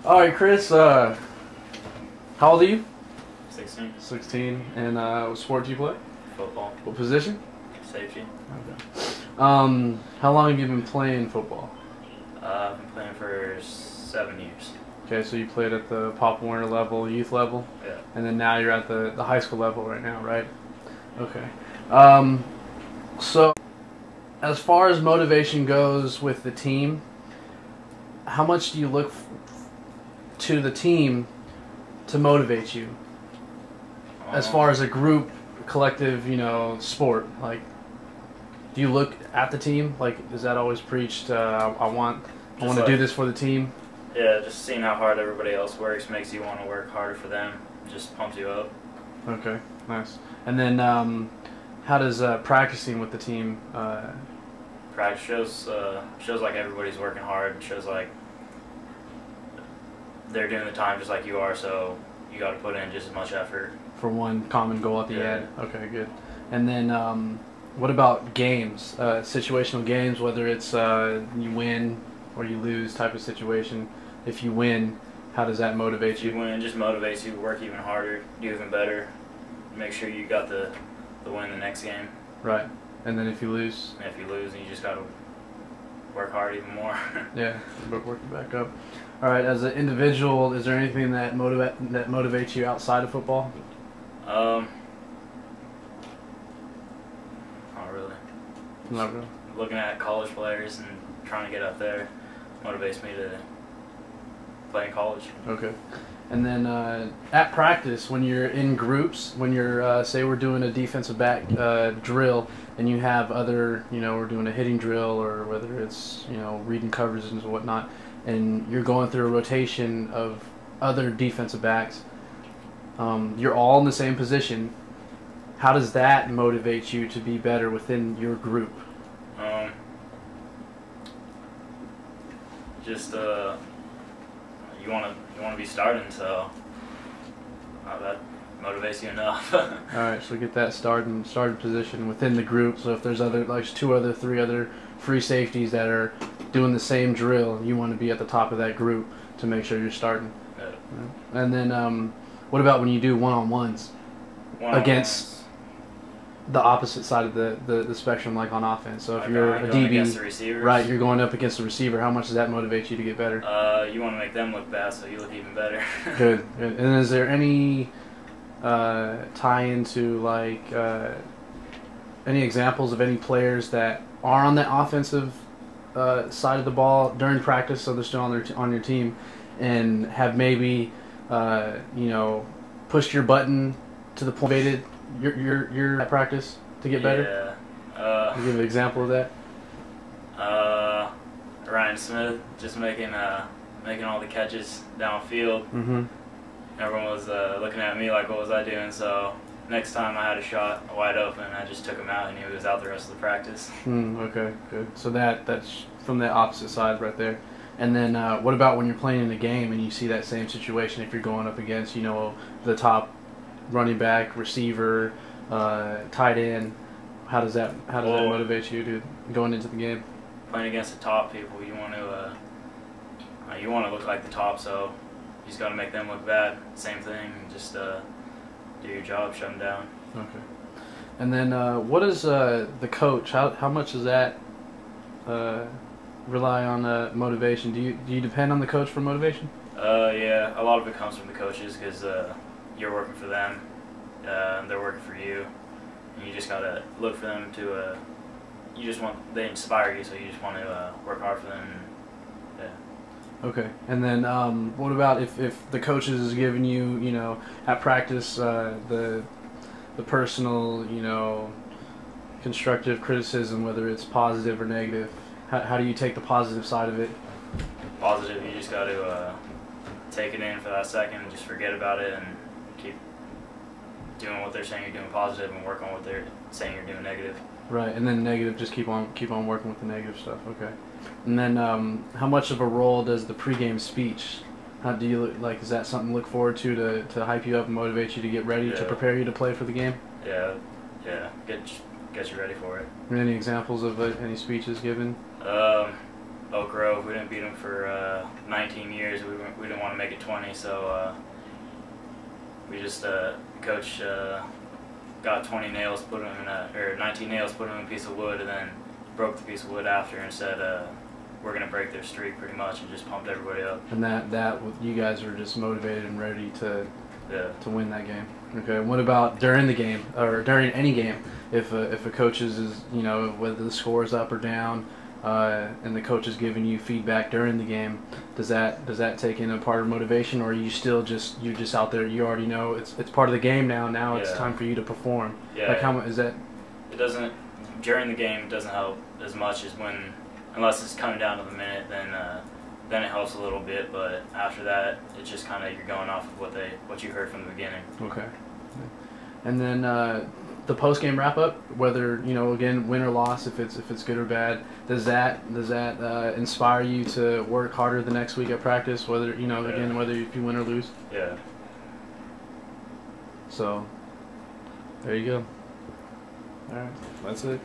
All right, Chris. How old are you? 16. 16. And what sport do you play? Football. What position? Safety. Okay. How long have you been playing football? I've been playing for 7 years. Okay, so you played at the Pop Warner level, youth level? Yeah. And then now you're at the high school level right now, right? Okay. So as far as motivation goes with the team, how much do you look to the team to motivate you? As far as a group, collective, sport, like, do you look at the team? Like, is that always preached? I want to do this for the team. Yeah, just seeing how hard everybody else works makes you want to work harder for them. Just pumps you up. Okay, nice. And then, how does practicing with the team? Practice shows like everybody's working hard. Shows like they're doing the time just like you are. So you got to put in just as much effort For one common goal at the Yeah. end. Okay, good. And then, what about games? Situational games, whether it's you win or you lose type of situation. If you win, how does that motivate If you you? win, it just motivates you to work even harder, do even better, make sure you got the win the next game. Right. And then if you lose? And if you lose, then you just got to work hard even more. Yeah, but work it back up. All right, as an individual, is there anything that motivates you outside of football? Not really. Not really. Looking at college players and trying to get up there motivates me to play in college. Okay. And then at practice, when you're in groups, when you're, say we're doing a defensive back drill, and you have other, we're doing a hitting drill, or whether it's, reading coverages and whatnot, and you're going through a rotation of other defensive backs, you're all in the same position. How does that motivate you to be better within your group? Just you want to be starting, so that motivates you enough. All right, so get that starting position within the group. So if there's three other free safeties that are doing the same drill, you want to be at the top of that group to make sure you're starting. Yeah. And then what about when you do one-on-ones against the opposite side of the spectrum, like on offense? So if you're a DB, right, you're going up against the receiver, how much does that motivate you to get better? You want to make them look bad so you look even better. Good. And is there any tie into like any examples of any players that are on the offensive side of the ball during practice, so they're still on your team, and have maybe pushed your button to the point motivated your practice to get better? Yeah. Can you give an example of that? Ryan Smith just making all the catches downfield. Mm-hmm. Everyone was looking at me like, what was I doing? So next time I had a shot wide open, I just took him out, and he was out the rest of the practice. Okay, good. So that's from the opposite side right there. And then what about when you're playing in a game and you see that same situation? If you're going up against the top running back, receiver, tight end, how does that motivate you to going into the game? Playing against the top people, you want to look like the top, so you just got to make them look bad. Same thing, just do your job, shut them down. Okay. And then what is the coach? How much does that rely on motivation? Do you depend on the coach for motivation? Yeah, a lot of it comes from the coaches because you're working for them, and they're working for you, and you just gotta look for them to. They inspire you, so you just want to work hard for them. Yeah. Okay, and then what about if the coaches is giving you at practice the personal constructive criticism, whether it's positive or negative? How do you take the positive side of it? Positive, you just got to take it in for that second and just forget about it and keep doing what they're saying you're doing positive and work on what they're saying you're doing negative. Right, and then negative, just keep on working with the negative stuff. Okay. And then how much of a role does the pregame speech? How do you is that something to look forward to hype you up and motivate you to get ready to prepare you to play for the game? Yeah, get you ready for it. Any examples of any speeches given? Oak Grove. We didn't beat them for 19 years. We didn't want to make it 20, so we just coach got 20 nails, put them in or 19 nails, put them in a piece of wood, and then broke the piece of wood after and said we're gonna break their streak pretty much, and just pumped everybody up. And that you guys were just motivated and ready to win that game. Okay. What about during the game or during any game? If a coach is whether the score is up or down, and the coach is giving you feedback during the game, does that take in a part of motivation, or are you still you're just out there? You already know it's part of the game now. Now it's time for you to perform. Yeah. Like how is that? It doesn't during the game. It doesn't help as much as unless it's coming down to the minute. Then it helps a little bit. But after that, it's just kind of you're going off of what you heard from the beginning. Okay. And then the post game wrap up, whether again win or loss, if it's good or bad, does that inspire you to work harder the next week at practice, whether again whether if you win or lose? Yeah. So there you go. All right, that's it.